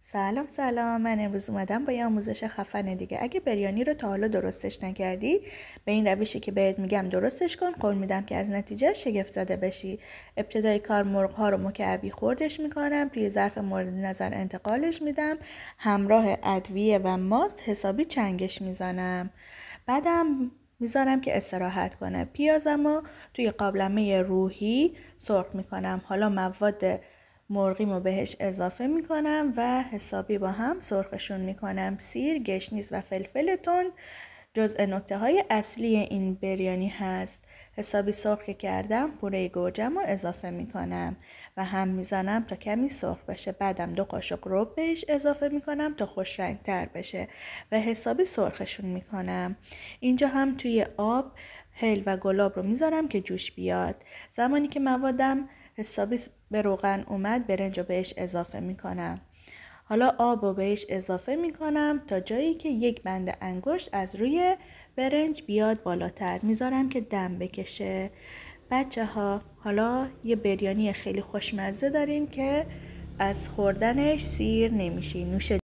سلام، من امروز اومدم با یه آموزش خفنه دیگه. اگه بریانی رو تا حالا درستش نکردی، به این روشی که بهت میگم درستش کن. قول میدم که از نتیجه شگفت زده بشی. ابتدای کار مرغ ها رو مکعبی خردش میکنم، توی ظرف مورد نظر انتقالش میدم، همراه ادویه و ماست حسابی چنگش میزنم. بعدم میذارم که استراحت کنه. پیازمو توی قابلمه روحی سرخ میکنم. حالا مواد مرغیمو بهش اضافه میکنم و حسابی با هم سرخشون میکنم. سیر، گشنیز و فلفل تند جزء نکته های اصلی این بریانی هست. حسابی سرخ که کردم پوره گوجم رو اضافه میکنم و هم میزنم تا کمی سرخ بشه. بعدم 2 قاشق رب بهش اضافه میکنم تا خوش رنگ تر بشه و حسابی سرخشون میکنم. اینجا هم توی آب هل و گلاب رو میذارم که جوش بیاد. زمانی که موادم حسابی به روغن اومد، برنج رو بهش اضافه میکنم. حالا آب رو بهش اضافه میکنم تا جایی که 1 بند انگشت از روی برنج بیاد بالاتر. میذارم که دم بکشه. بچه ها، حالا یه بریانی خیلی خوشمزه داریم که از خوردنش سیر نمیشی. نوش